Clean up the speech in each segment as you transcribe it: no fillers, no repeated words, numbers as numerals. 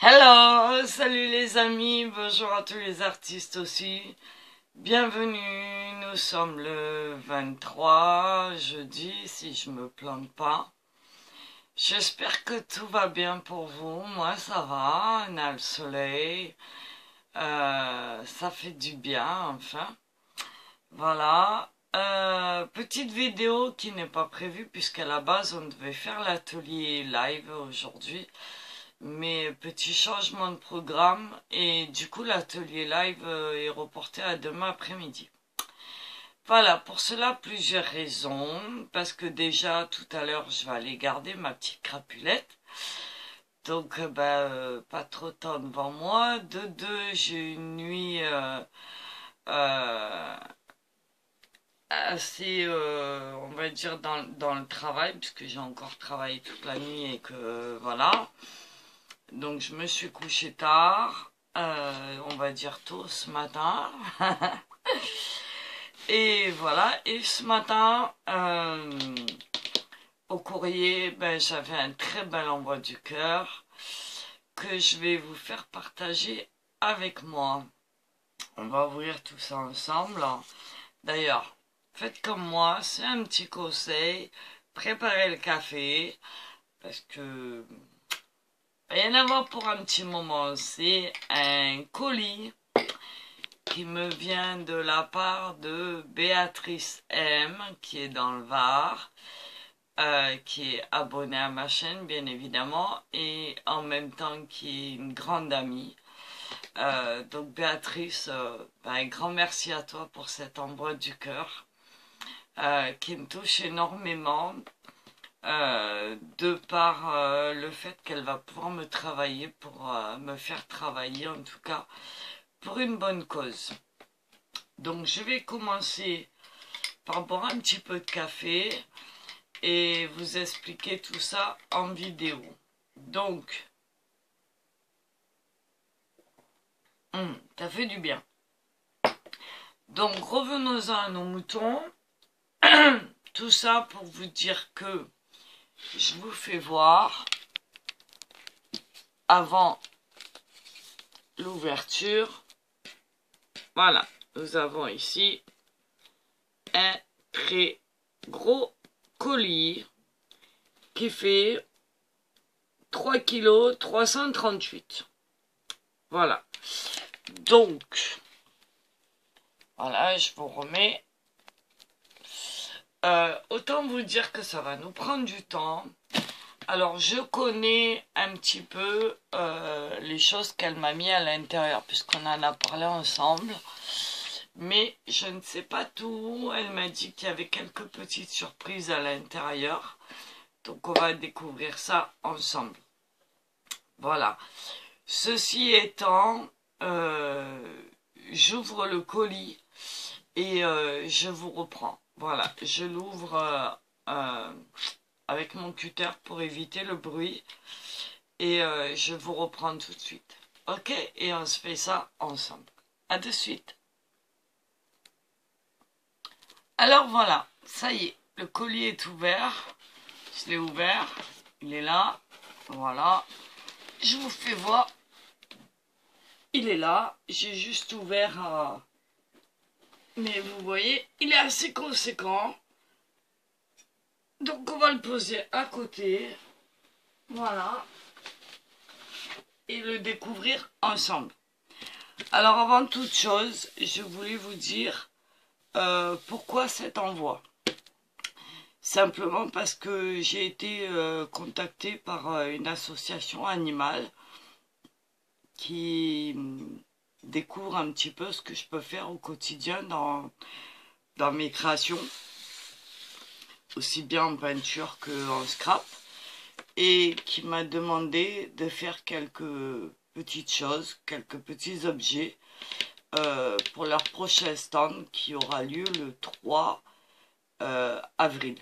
Hello, salut les amis, bonjour à tous les artistes aussi. Bienvenue, nous sommes le 23 jeudi, si je me plante pas. J'espère que tout va bien pour vous. Moi ça va, on a le soleil, ça fait du bien enfin. Voilà. Petite vidéo qui n'est pas prévue puisqu'à la base on devait faire l'atelier live aujourd'hui. Mais petit changement de programme et du coup l'atelier live est reporté à demain après-midi. Voilà, pour cela plusieurs raisons, parce que déjà tout à l'heure je vais aller garder ma petite crapulette, donc pas trop de temps devant moi. De deux, j'ai une nuit assez, on va dire dans le travail, puisque j'ai encore travaillé toute la nuit et que voilà. Donc je me suis couché tard, on va dire tôt ce matin. Et voilà, et ce matin, au courrier, j'avais un très bel envoi du cœur que je vais vous faire partager avec moi. On va ouvrir tout ça ensemble. D'ailleurs, faites comme moi, c'est un petit conseil, préparez le café, parce que rien à voir pour un petit moment. C'est un colis qui me vient de la part de Béatrice M, qui est dans le Var, qui est abonnée à ma chaîne, bien évidemment, et en même temps qui est une grande amie. Donc Béatrice, un grand merci à toi pour cet envoi du cœur, qui me touche énormément. De par le fait qu'elle va pouvoir me travailler pour me faire travailler en tout cas pour une bonne cause. Donc je vais commencer par boire un petit peu de café et vous expliquer tout ça en vidéo. Donc ça fait du bien. Donc revenons-en à nos moutons. Tout ça pour vous dire que je vous fais voir avant l'ouverture. Voilà, nous avons ici un très gros colis qui fait 3 kg 338. Voilà. Donc, voilà, je vous remets. Autant vous dire que ça va nous prendre du temps. Alors, je connais un petit peu les choses qu'elle m'a mis à l'intérieur, puisqu'on en a parlé ensemble. Mais je ne sais pas tout. Elle m'a dit qu'il y avait quelques petites surprises à l'intérieur. Donc, on va découvrir ça ensemble. Voilà. Ceci étant, j'ouvre le colis et je vous reprends. Voilà, je l'ouvre avec mon cutter pour éviter le bruit et je vous reprends tout de suite. Ok, et on se fait ça ensemble. À de suite. Alors voilà, ça y est, le colis est ouvert. Je l'ai ouvert, il est là. Voilà, je vous fais voir. Il est là, j'ai juste ouvert, mais vous voyez, il est assez conséquent. Donc on va le poser à côté, voilà, et le découvrir ensemble. Alors avant toute chose, je voulais vous dire pourquoi cet envoi. Simplement parce que j'ai été contactée par une association animale qui découvre un petit peu ce que je peux faire au quotidien dans mes créations, aussi bien en peinture qu'en scrap, et qui m'a demandé de faire quelques petites choses, quelques petits objets pour leur prochain stand qui aura lieu le 3 avril.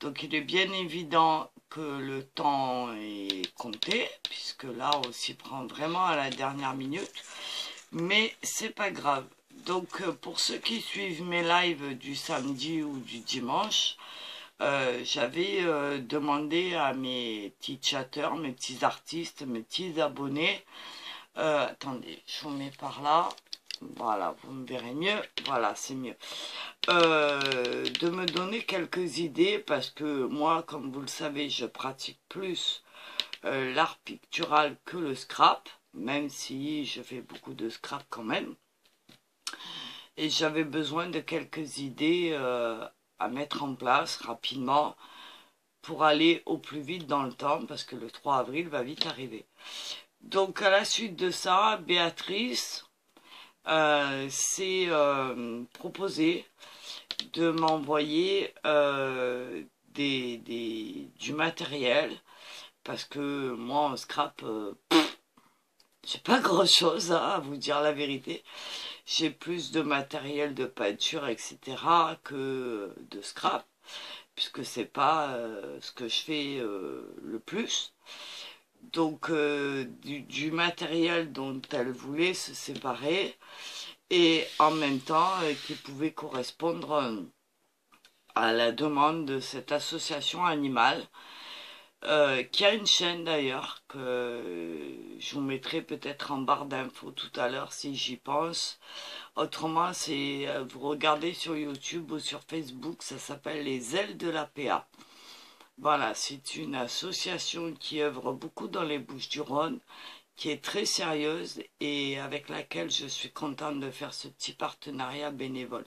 Donc il est bien évident que le temps est compté, puisque là on s'y prend vraiment à la dernière minute, mais c'est pas grave. Donc pour ceux qui suivent mes lives du samedi ou du dimanche, j'avais demandé à mes petits chatteurs, mes petits artistes, mes petits abonnés, attendez, je vous mets par là, voilà, vous me verrez mieux, voilà, c'est mieux, de me donner quelques idées, parce que moi, comme vous le savez, je pratique plus l'art pictural que le scrap, même si je fais beaucoup de scrap quand même. Et j'avais besoin de quelques idées à mettre en place rapidement pour aller au plus vite dans le temps, parce que le 3 avril va vite arriver. Donc à la suite de ça, Béatrice s'est proposée de m'envoyer du matériel, parce que moi en scrap, j'ai pas grand chose à vous dire la vérité. J'ai plus de matériel de peinture, etc. que de scrap, puisque c'est pas ce que je fais le plus. Donc du matériel dont elle voulait se séparer, et en même temps qui pouvait correspondre à la demande de cette association animale, qui a une chaîne d'ailleurs, que je vous mettrai peut-être en barre d'infos tout à l'heure si j'y pense. Autrement, c'est vous regardez sur YouTube ou sur Facebook, ça s'appelle Les Ailes de la PA. Voilà, c'est une association qui œuvre beaucoup dans les Bouches-du-Rhône, qui est très sérieuse et avec laquelle je suis contente de faire ce petit partenariat bénévole.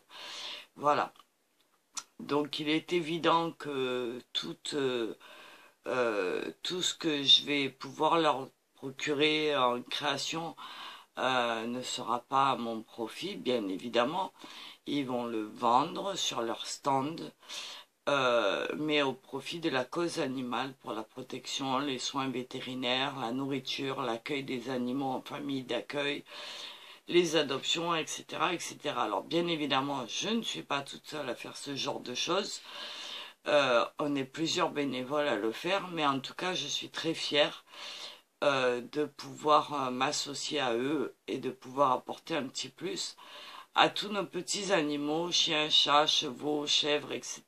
Voilà. Donc il est évident que tout ce que je vais pouvoir leur procurer en création ne sera pas à mon profit, bien évidemment. Ils vont le vendre sur leur stand, mais au profit de la cause animale, pour la protection, les soins vétérinaires, la nourriture, l'accueil des animaux en famille d'accueil, les adoptions, etc., etc. Alors bien évidemment, je ne suis pas toute seule à faire ce genre de choses. On est plusieurs bénévoles à le faire, mais en tout cas, je suis très fière de pouvoir m'associer à eux et de pouvoir apporter un petit plus à tous nos petits animaux, chiens, chats, chevaux, chèvres, etc.,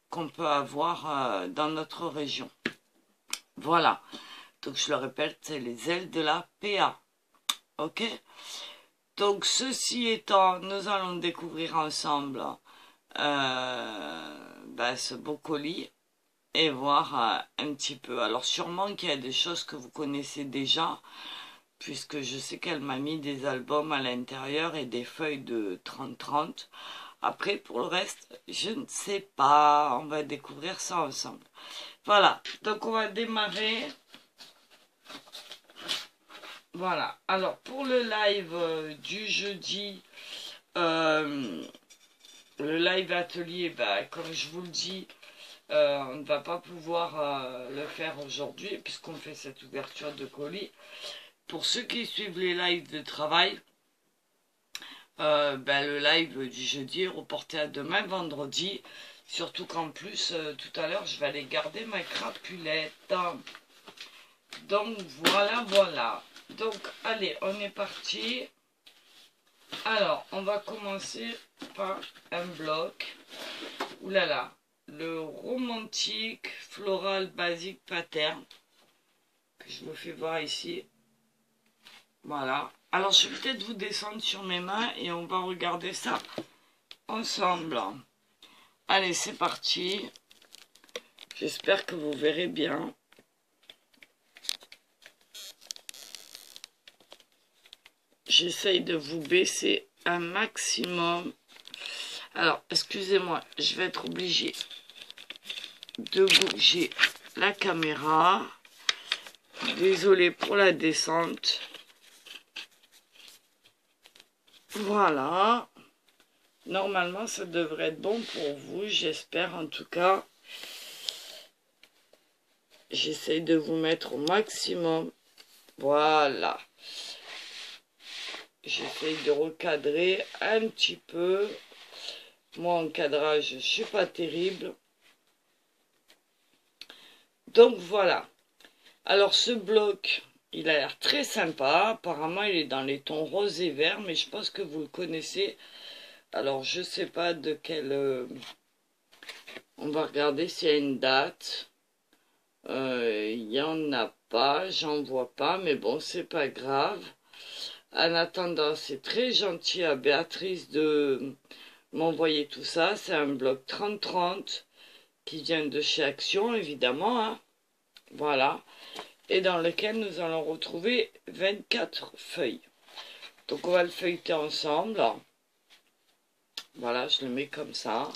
qu'on peut avoir dans notre région. Voilà. Donc je le répète, c'est les ailes de la PA. Ok? Donc ceci étant, nous allons découvrir ensemble ce beau colis et voir un petit peu. Alors sûrement qu'il y a des choses que vous connaissez déjà, puisque je sais qu'elle m'a mis des albums à l'intérieur et des feuilles de 30-30. Après, pour le reste, je ne sais pas. On va découvrir ça ensemble. Voilà, donc on va démarrer. Voilà, alors pour le live du jeudi, le live atelier, comme je vous le dis, on ne va pas pouvoir le faire aujourd'hui puisqu'on fait cette ouverture de colis. Pour ceux qui suivent les lives de travail, le live du jeudi est reporté à demain, vendredi. Surtout qu'en plus, tout à l'heure, je vais aller garder ma crapulette. Donc voilà. Donc allez, on est parti. Alors, on va commencer par un bloc. Ouh là là. Le romantique floral basique pattern que je vous fais voir ici. Voilà. Alors je vais peut-être vous descendre sur mes mains et on va regarder ça ensemble. Allez, c'est parti. J'espère que vous verrez bien. J'essaye de vous baisser un maximum. Alors, excusez-moi, je vais être obligée de bouger la caméra. Désolée pour la descente. Voilà. Normalement, ça devrait être bon pour vous, j'espère en tout cas. J'essaye de vous mettre au maximum. Voilà. J'essaye de recadrer un petit peu. Moi, en cadrage, je ne suis pas terrible. Donc, voilà. Alors, ce bloc, il a l'air très sympa. Apparemment, il est dans les tons rose et vert, mais je pense que vous le connaissez. Alors, je ne sais pas de quelle On va regarder s'il y a une date. Il n'y en a pas, j'en vois pas, mais bon, c'est pas grave. En attendant, c'est très gentil à Béatrice de m'envoyer tout ça. C'est un bloc 30-30 qui vient de chez Action, évidemment. Hein. Voilà. Et dans lequel nous allons retrouver 24 feuilles. Donc on va le feuilleter ensemble. Voilà, je le mets comme ça.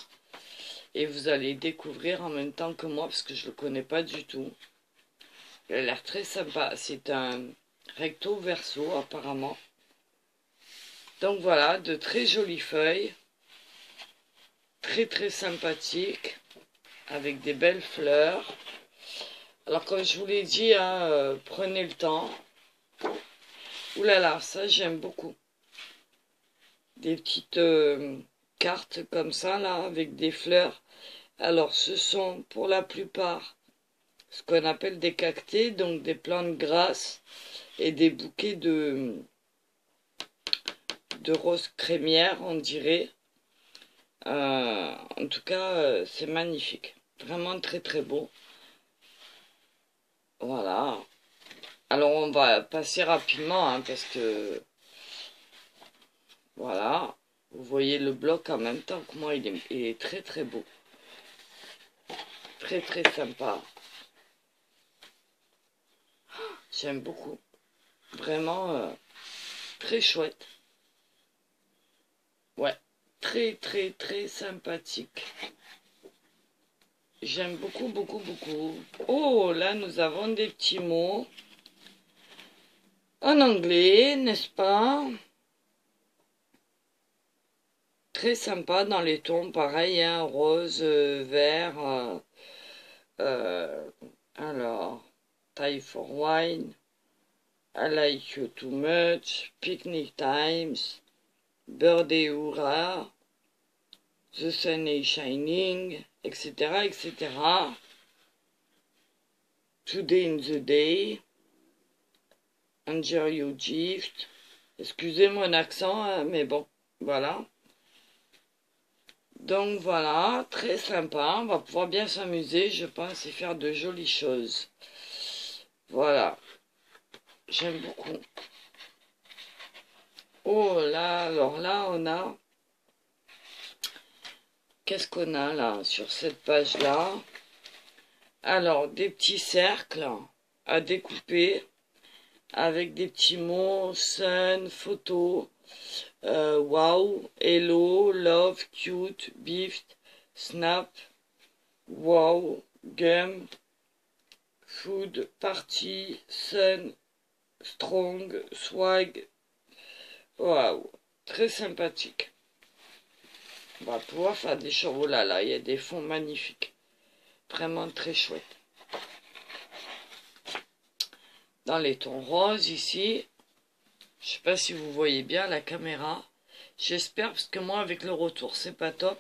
Et vous allez découvrir en même temps que moi, parce que je ne le connais pas du tout. Il a l'air très sympa. C'est un recto verso, apparemment. Donc voilà, de très jolies feuilles. Très très sympathiques. Avec des belles fleurs. Alors comme je vous l'ai dit, hein, prenez le temps. Ouh là là, ça j'aime beaucoup. Des petites cartes comme ça, là, avec des fleurs. Alors ce sont pour la plupart ce qu'on appelle des cactés, donc des plantes grasses et des bouquets de roses crémières, on dirait. En tout cas, c'est magnifique. Vraiment très très beau. Voilà. Alors on va passer rapidement, hein, parce que... Voilà. Vous voyez le bloc en même temps que moi, il est très très beau. Très très sympa. J'aime beaucoup. Vraiment très chouette. Ouais. Très très très sympathique. J'aime beaucoup beaucoup beaucoup. Oh, là nous avons des petits mots. En anglais, n'est-ce pas? Très sympa dans les tons, pareil, hein, rose, vert. Alors, Time for Wine. I like you too much. Picnic times. Birthday hurrah. The sun is shining, etc., etc. Today in the day. Enjoy your gift. Excusez mon accent, hein, mais bon, voilà. Donc voilà, très sympa. On va pouvoir bien s'amuser, je pense, et faire de jolies choses. Voilà. J'aime beaucoup. Oh là, alors là, on a... Qu'est-ce qu'on a là, sur cette page-là? Alors, des petits cercles à découper avec des petits mots, sun, photo, wow, hello, love, cute, gift, snap, wow, gum, food, party, sun, strong, swag. Wow, très sympathique. On va pouvoir faire des choses. Oh là là, il y a des fonds magnifiques. Vraiment très chouette. Dans les tons roses ici. Je sais pas si vous voyez bien la caméra. J'espère, parce que moi avec le retour c'est pas top.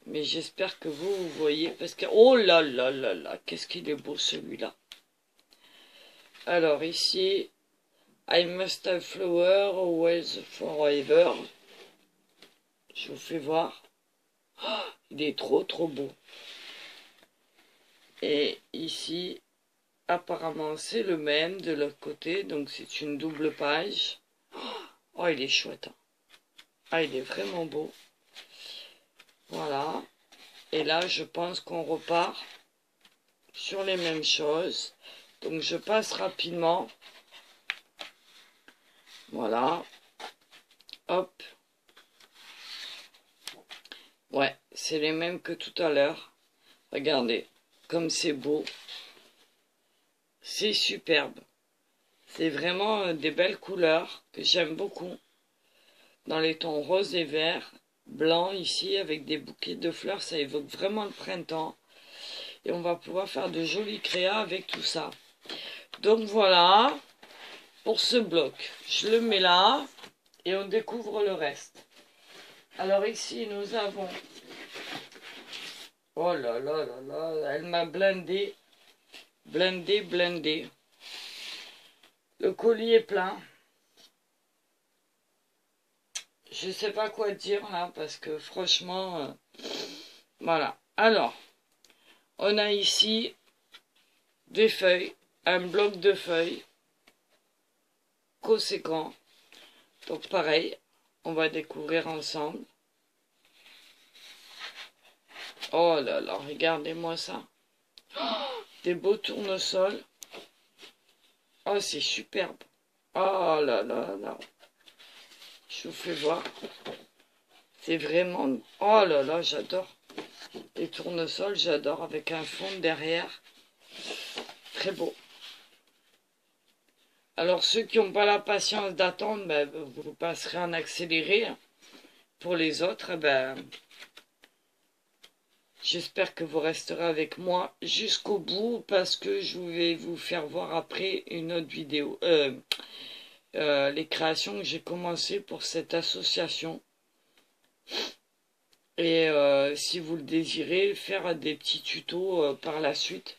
Mais j'espère que vous voyez. Parce que... Oh là là là là. Qu'est-ce qu'il est beau celui-là. Alors ici. I must have flower always forever. Je vous fais voir. Oh, il est trop trop beau. Et ici, apparemment c'est le même de l'autre côté. Donc c'est une double page. Oh, il est chouette. Hein. Ah, il est vraiment beau. Voilà. Et là, je pense qu'on repart sur les mêmes choses. Donc je passe rapidement. Voilà. Hop. Ouais, c'est les mêmes que tout à l'heure. Regardez, comme c'est beau. C'est superbe. C'est vraiment des belles couleurs que j'aime beaucoup. Dans les tons rose et vert, blanc ici, avec des bouquets de fleurs, ça évoque vraiment le printemps. Et on va pouvoir faire de jolis créas avec tout ça. Donc voilà, pour ce bloc. Je le mets là et on découvre le reste. Alors ici, nous avons... Oh là là là là, elle m'a blindé. Blindé. Le colis est plein. Je sais pas quoi dire là, parce que franchement... voilà. Alors, on a ici des feuilles, un bloc de feuilles conséquent. Donc pareil, on va découvrir ensemble. Oh là là, regardez-moi ça. Des beaux tournesols. Oh, c'est superbe. Oh là là là. Je vous fais voir. C'est vraiment... Oh là là, j'adore. Les tournesols, j'adore. Avec un fond derrière. Très beau. Alors, ceux qui n'ont pas la patience d'attendre, ben, vous passerez en accéléré. Pour les autres, ben... J'espère que vous resterez avec moi jusqu'au bout parce que je vais vous faire voir après une autre vidéo. Les créations que j'ai commencé pour cette association. Et si vous le désirez, faire des petits tutos par la suite.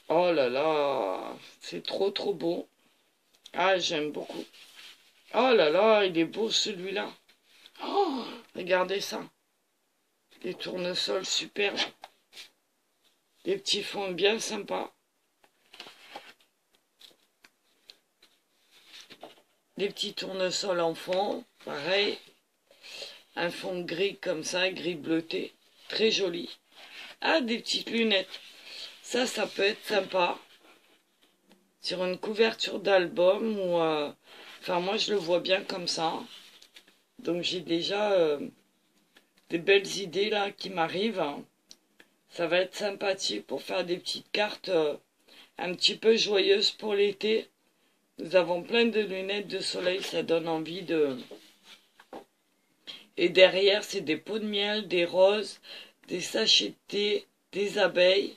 Oh là là, c'est trop trop beau. Ah, j'aime beaucoup. Oh là là, il est beau celui-là. Oh, regardez ça. Des tournesols superbes. Des petits fonds bien sympas. Des petits tournesols en fond, pareil. Un fond gris comme ça, gris bleuté. Très joli. Ah, des petites lunettes. Ça peut être sympa. Sur une couverture d'album ou... Enfin, moi, je le vois bien comme ça. Donc, j'ai déjà des belles idées là qui m'arrivent. Ça va être sympathique pour faire des petites cartes un petit peu joyeuses pour l'été. Nous avons plein de lunettes de soleil, ça donne envie de... Et derrière, c'est des pots de miel, des roses, des sachets de thé, des abeilles.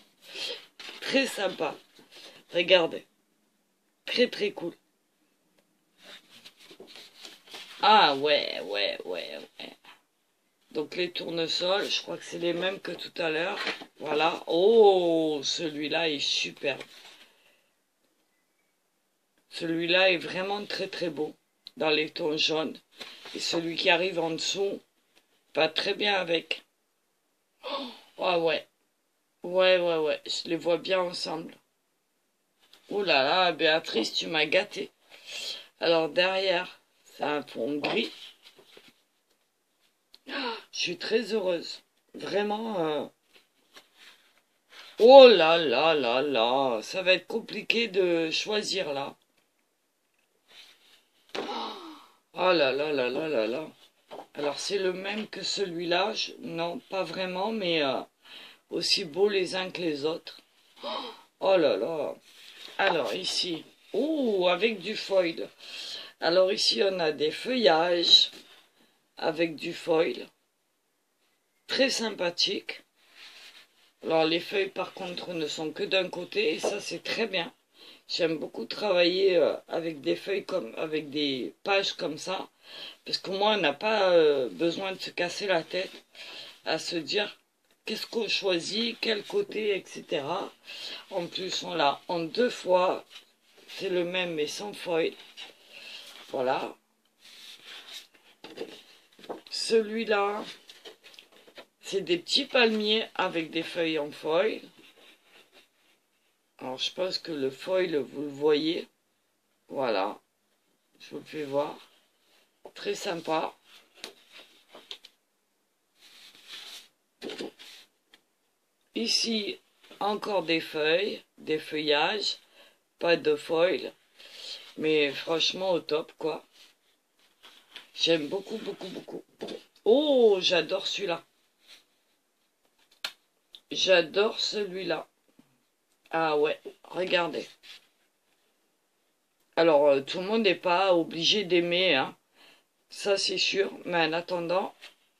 Très sympa. Regardez. Très très cool. Ah ouais. Donc les tournesols, je crois que c'est les mêmes que tout à l'heure. Voilà. Oh, celui-là est superbe. Celui-là est vraiment très très beau. Dans les tons jaunes. Et celui qui arrive en dessous va très bien avec. Oh ouais. Ouais. Je les vois bien ensemble. Oh là là, Béatrice, tu m'as gâté. Alors derrière, c'est un fond gris. Je suis très heureuse. Vraiment. Oh là là là là. Ça va être compliqué de choisir là. Oh là là là là là là. Alors c'est le même que celui-là. Non, pas vraiment, mais aussi beaux les uns que les autres. Oh là là. Alors ici. Oh, avec du foil. Alors ici on a des feuillages avec du foil. Très sympathique. Alors les feuilles par contre ne sont que d'un côté et ça c'est très bien. J'aime beaucoup travailler avec des feuilles avec des pages comme ça. Parce qu'au moins on n'a pas besoin de se casser la tête à se dire qu'est-ce qu'on choisit, quel côté, etc. En plus on l'a en 2 fois. C'est le même mais sans foil. Voilà. Celui-là, c'est des petits palmiers avec des feuilles en foil. Alors je pense que le foil, vous le voyez. Voilà. Je vous le fais voir. Très sympa. Ici, encore des feuilles, des feuillages. Pas de foil. Mais franchement au top quoi. J'aime beaucoup. Oh, j'adore celui-là. J'adore celui-là. Ah ouais, regardez. Alors, tout le monde n'est pas obligé d'aimer, hein. Ça c'est sûr. Mais en attendant,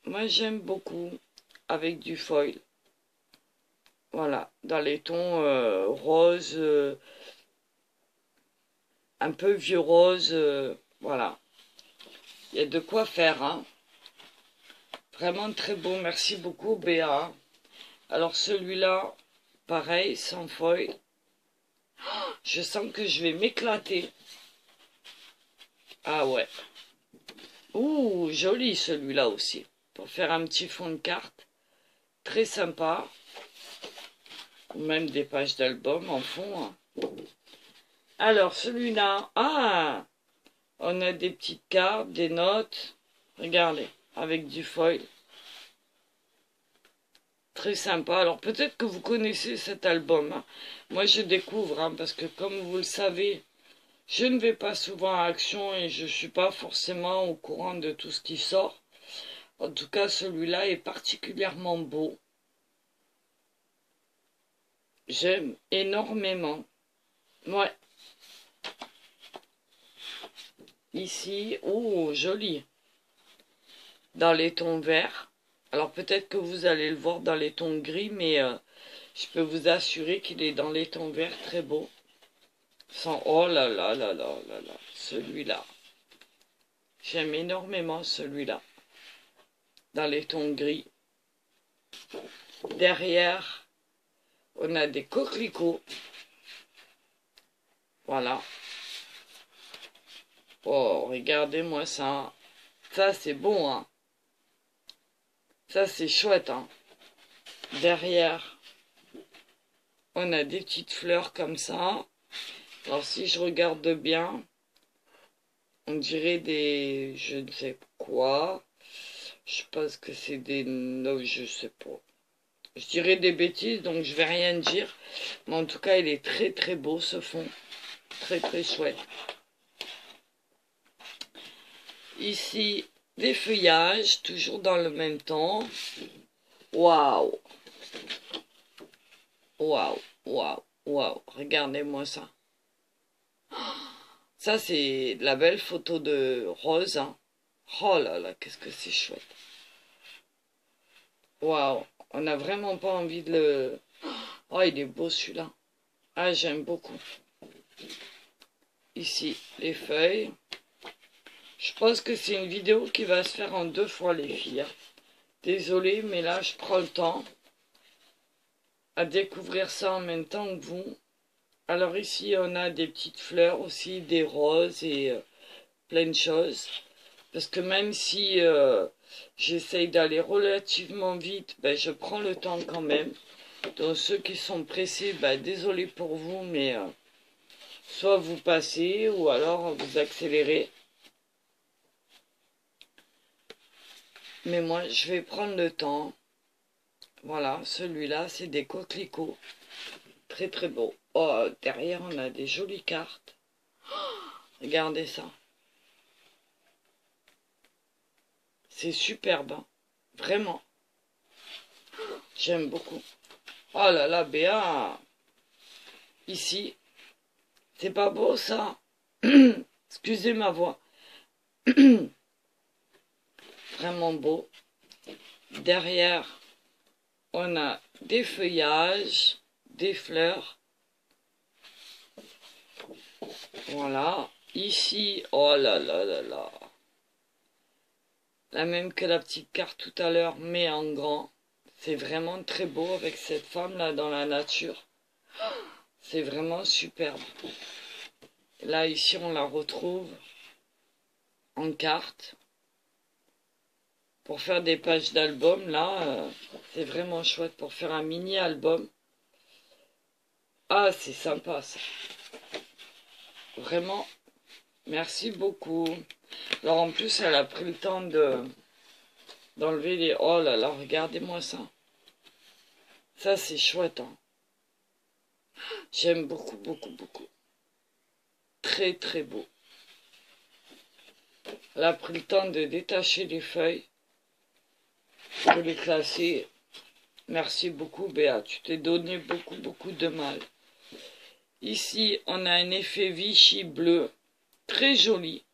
moi j'aime beaucoup avec du foil. Voilà, dans les tons rose, un peu vieux rose, voilà. Il y a de quoi faire, hein. Vraiment très beau, merci beaucoup Béa. Alors celui-là, pareil, sans foil. Je sens que je vais m'éclater. Ah ouais. Ouh, joli celui-là aussi. Pour faire un petit fond de carte. Très sympa. Même des pages d'album en fond. Hein. Alors, celui-là, ah, on a des petites cartes, des notes. Regardez, avec du foil. Très sympa. Alors, peut-être que vous connaissez cet album. Hein. Moi, je découvre, hein, parce que comme vous le savez, je ne vais pas souvent à Action et je ne suis pas forcément au courant de tout ce qui sort. En tout cas, celui-là est particulièrement beau. J'aime énormément. Ouais. Ici, oh, joli. Dans les tons verts. Alors peut-être que vous allez le voir dans les tons gris, mais je peux vous assurer qu'il est dans les tons verts très beau. Sans, oh là là là là là là, celui-là. J'aime énormément celui-là. Dans les tons gris. Derrière, on a des coquelicots. Voilà. Oh, regardez-moi ça. Ça, c'est bon, hein. Ça, c'est chouette, hein. Derrière, on a des petites fleurs comme ça. Alors, si je regarde bien, on dirait des... je ne sais quoi. Je pense que c'est des... non, je sais pas. Je dirais des bêtises, donc je vais rien dire. Mais en tout cas, il est très très beau, ce fond. Très très chouette. Ici, des feuillages, toujours dans le même temps. Waouh! Waouh! Waouh! Waouh! Regardez-moi ça. Ça, c'est la belle photo de Rose. Hein. Oh là là, qu'est-ce que c'est chouette. Waouh! On n'a vraiment pas envie de le... Oh, il est beau celui-là. Ah, j'aime beaucoup. Ici, les feuilles. Je pense que c'est une vidéo qui va se faire en 2 fois, les filles. Désolée, mais là, je prends le temps à découvrir ça en même temps que vous. Alors ici, on a des petites fleurs aussi, des roses et plein de choses. Parce que même si j'essaye d'aller relativement vite, ben, je prends le temps quand même. Donc ceux qui sont pressés, ben, désolé pour vous, mais soit vous passez ou alors vous accélérez. Mais moi, je vais prendre le temps. Voilà, celui-là, c'est des coquelicots. Très très beau. Oh, derrière, on a des jolies cartes. Regardez ça. C'est superbe. Hein. Vraiment. J'aime beaucoup. Oh là là, Béa. Ici. C'est pas beau, ça. Excusez ma voix. Vraiment beau. Derrière, on a des feuillages, des fleurs. Voilà. Ici, oh là là là là. La même que la petite carte tout à l'heure, mais en grand. C'est vraiment très beau avec cette femme-là dans la nature. C'est vraiment superbe. Là, ici, on la retrouve en carte. Pour faire des pages d'album, là, c'est vraiment chouette pour faire un mini-album. Ah, c'est sympa, ça. Vraiment, merci beaucoup. Alors, en plus, elle a pris le temps d'enlever les... Oh là là, regardez-moi ça. Ça, c'est chouette, hein. J'aime beaucoup, beaucoup, beaucoup. Très, très beau. Elle a pris le temps de détacher les feuilles. De les classer. Merci beaucoup, Béa. Tu t'es donné beaucoup, beaucoup de mal. Ici, on a un effet Vichy bleu. Très joli.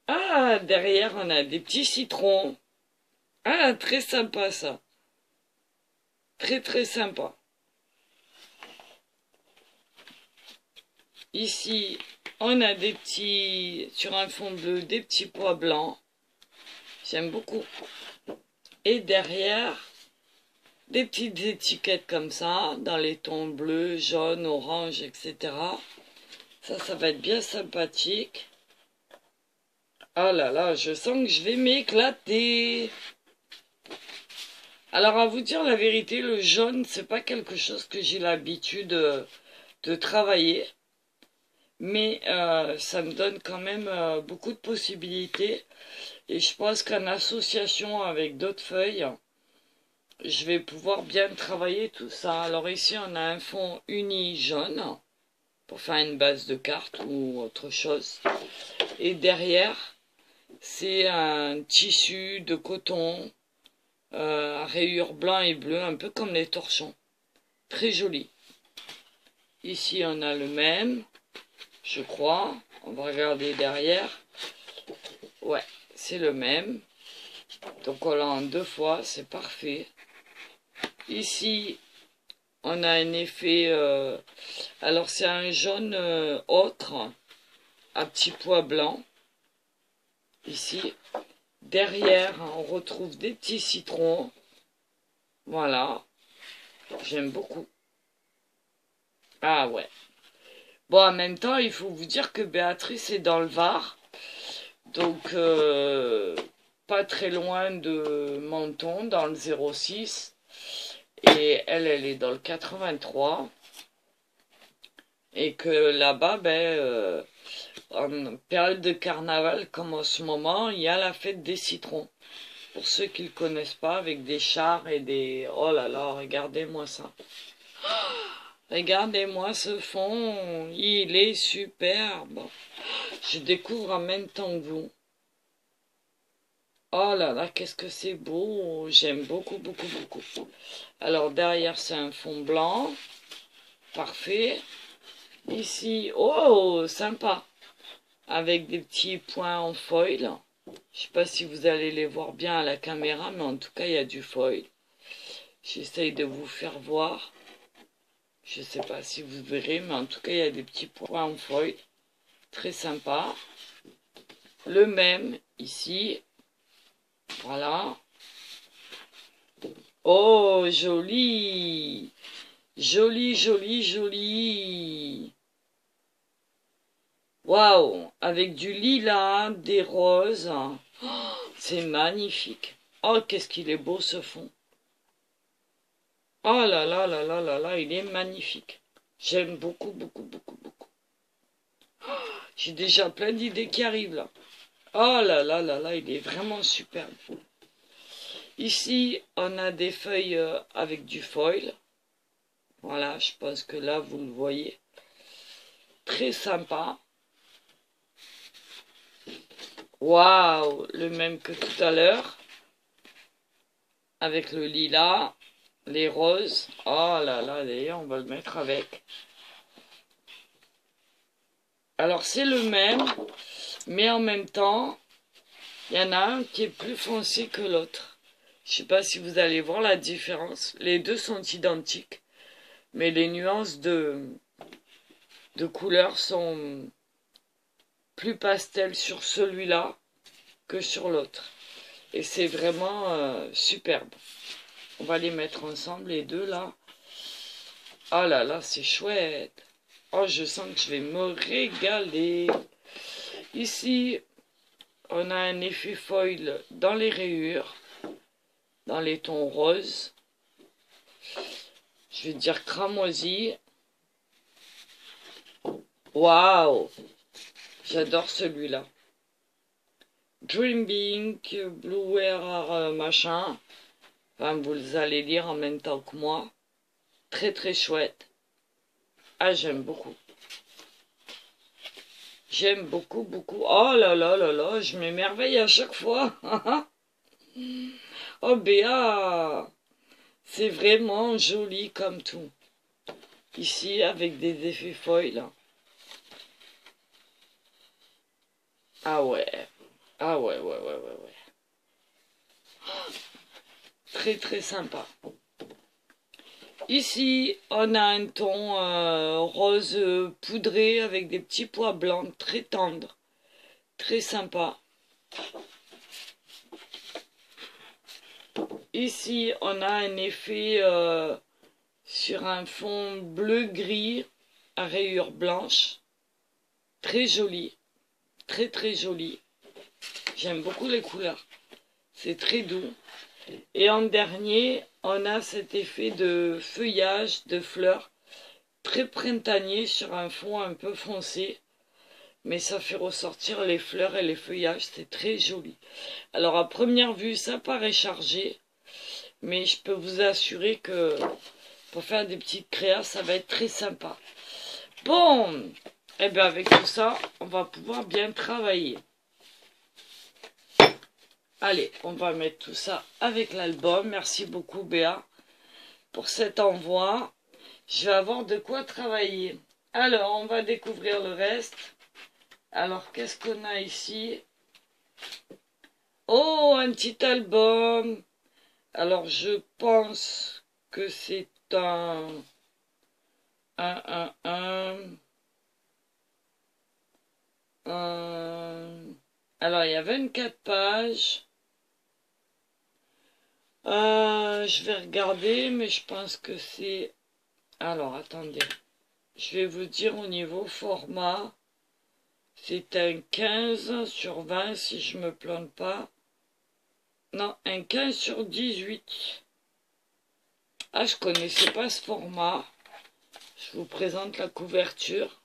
Ah, derrière, on a des petits citrons. Ah, très sympa, ça. Très, très sympa. Ici, on a des petits, sur un fond bleu, des petits pois blancs. J'aime beaucoup. Et derrière, des petites étiquettes comme ça, dans les tons bleus, jaunes, orange, etc. Ça va être bien sympathique. Oh là là, je sens que je vais m'éclater. Alors, à vous dire la vérité, le jaune, c'est pas quelque chose que j'ai l'habitude de travailler. Mais ça me donne quand même beaucoup de possibilités. Et je pense qu'en association avec d'autres feuilles, je vais pouvoir bien travailler tout ça. Alors ici, on a un fond uni jaune pour faire une base de cartes ou autre chose. Et derrière, c'est un tissu de coton à rayures blanc et bleu, un peu comme les torchons. Très joli. Ici, on a le même, je crois. On va regarder derrière. Ouais, c'est le même. Donc on l'a en deux fois, c'est parfait. Ici, on a un effet... alors c'est un jaune autre, à petits pois blancs. Ici. Derrière, on retrouve des petits citrons. Voilà. J'aime beaucoup. Ah ouais. Bon, en même temps, il faut vous dire que Béatrice est dans le Var. Donc, pas très loin de Menton, dans le 06. Et elle est dans le 83. Et que là-bas, ben, en période de carnaval, comme en ce moment, il y a la fête des citrons. Pour ceux qui ne le connaissent pas, avec des chars et des... Oh là là, regardez-moi ça. Regardez-moi ce fond, il est superbe. Je découvre en même temps que vous. Oh là là, qu'est-ce que c'est beau. J'aime beaucoup, beaucoup, beaucoup. Alors derrière, c'est un fond blanc. Parfait. Ici, oh, sympa. Avec des petits points en foil. Je sais pas si vous allez les voir bien à la caméra, mais en tout cas, il y a du foil. J'essaye de vous faire voir. Je sais pas si vous verrez, mais en tout cas, il y a des petits points en foil. Très sympa. Le même ici. Voilà. Oh, joli. Joli, joli, joli. Waouh. Avec du lilas, des roses. Oh, c'est magnifique. Oh, qu'est-ce qu'il est beau ce fond. Oh là là là là là là, il est magnifique. J'aime beaucoup, beaucoup, beaucoup, beaucoup. J'ai déjà plein d'idées qui arrivent là. Oh là là là là, il est vraiment superbe. Ici, on a des feuilles avec du foil. Voilà, je pense que là, vous le voyez. Très sympa. Waouh, le même que tout à l'heure. Avec le lilas, les roses. Oh là là, d'ailleurs, on va le mettre avec. Alors, c'est le même, mais en même temps, il y en a un qui est plus foncé que l'autre. Je ne sais pas si vous allez voir la différence. Les deux sont identiques, mais les nuances de couleurs sont plus pastel sur celui-là que sur l'autre. Et c'est vraiment superbe. On va les mettre ensemble, les deux là. Oh là là, c'est chouette. Oh, je sens que je vais me régaler. Ici, on a un effet foil dans les rayures, dans les tons roses. Je vais dire cramoisi. Waouh! J'adore celui-là. Dream Pink, Blue Wear, machin. Enfin, vous allez lire en même temps que moi. Très très chouette. Ah, j'aime beaucoup. J'aime beaucoup, beaucoup. Oh là là là là, je m'émerveille à chaque fois. Oh Béa, c'est vraiment joli comme tout. Ici, avec des effets foil. Ah ouais. Ah ouais, ouais, ouais, ouais, ouais. Très très sympa. Ici, on a un ton rose poudré avec des petits pois blancs très tendres. Très sympa. Ici, on a un effet sur un fond bleu-gris à rayures blanches. Très joli. Très très joli. J'aime beaucoup les couleurs. C'est très doux. Et en dernier, on a cet effet de feuillage, de fleurs, très printanier sur un fond un peu foncé. Mais ça fait ressortir les fleurs et les feuillages, c'est très joli. Alors à première vue, ça paraît chargé, mais je peux vous assurer que pour faire des petites créas, ça va être très sympa. Bon, et bien avec tout ça, on va pouvoir bien travailler. Allez, on va mettre tout ça avec l'album. Merci beaucoup Béa pour cet envoi. Je vais avoir de quoi travailler. Alors, on va découvrir le reste. Alors, qu'est-ce qu'on a ici? Oh, un petit album. Alors, je pense que c'est un... Alors, il y a 24 pages. Je vais regarder, mais je pense que c'est... Alors, attendez. Je vais vous dire au niveau format. C'est un 15/20 si je me plante pas. Non, un 15/18. Ah, je connaissais pas ce format. Je vous présente la couverture.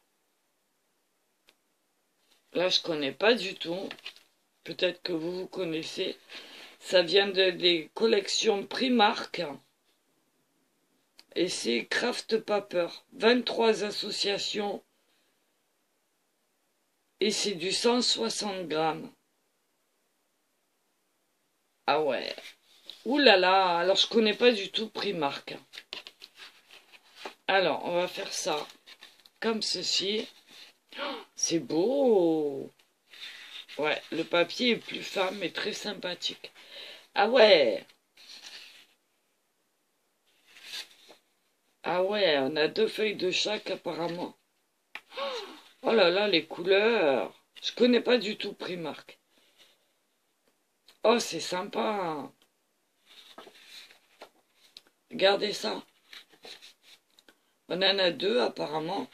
Là, je connais pas du tout. Peut-être que vous connaissez. Ça vient des collections Primark. Et c'est Craft Paper. 23 associations. Et c'est du 160 grammes. Ah ouais. Ouh là là. Alors, je connais pas du tout Primark. Alors, on va faire ça comme ceci. C'est beau. Ouais, le papier est plus fin, mais très sympathique. Ah ouais. Ah ouais, on a 2 feuilles de chaque apparemment. Oh là là, les couleurs. Je connais pas du tout Primark. Oh, c'est sympa. Regardez ça. On en a 2 apparemment.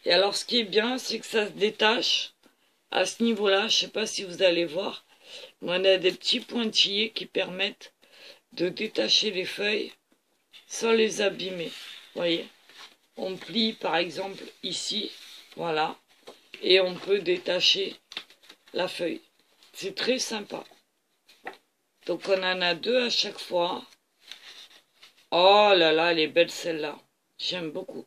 Et alors, ce qui est bien, c'est que ça se détache. À ce niveau-là, je sais pas si vous allez voir. Mais on a des petits pointillés qui permettent de détacher les feuilles sans les abîmer. Vous voyez, on plie par exemple ici, voilà, et on peut détacher la feuille. C'est très sympa. Donc on en a 2 à chaque fois. Oh là là, elle est belle celle-là. J'aime beaucoup.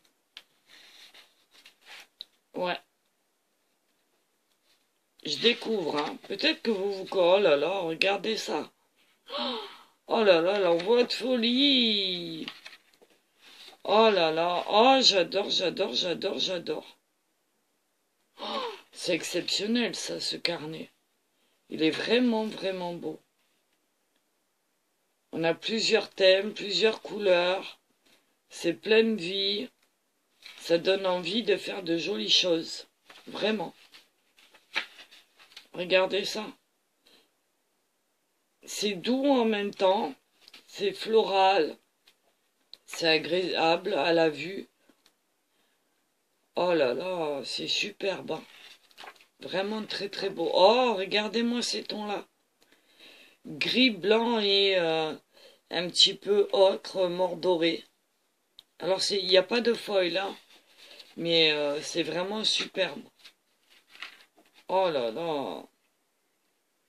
Ouais. Je découvre, hein. Peut-être que vous... Oh là là, regardez ça. Oh là là, l'envoi de folie. Oh là là, oh j'adore, j'adore, j'adore, j'adore. C'est exceptionnel ça, ce carnet. Il est vraiment, vraiment beau. On a plusieurs thèmes, plusieurs couleurs. C'est plein de vie. Ça donne envie de faire de jolies choses. Vraiment. Regardez ça. C'est doux en même temps. C'est floral. C'est agréable à la vue. Oh là là, c'est superbe. Vraiment très très beau. Oh, regardez-moi ces tons-là. Gris, blanc et un petit peu ocre, mordoré. Alors, il n'y a pas de feuilles là, mais c'est vraiment superbe. Oh là là.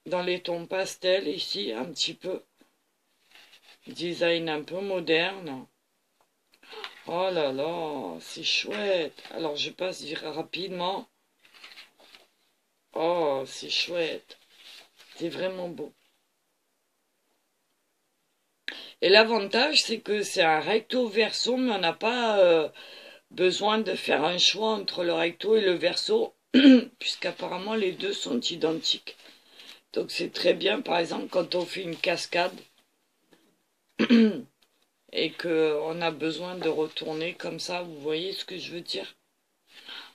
Dans les tons pastel ici, un petit peu. Design un peu moderne. Oh là là, c'est chouette. Alors, je passe rapidement. Oh, c'est chouette. C'est vraiment beau. Et l'avantage, c'est que c'est un recto verso, mais on n'a pas besoin de faire un choix entre le recto et le verso, puisqu'apparemment les deux sont identiques. Donc c'est très bien, par exemple, quand on fait une cascade et qu'on a besoin de retourner comme ça, vous voyez ce que je veux dire?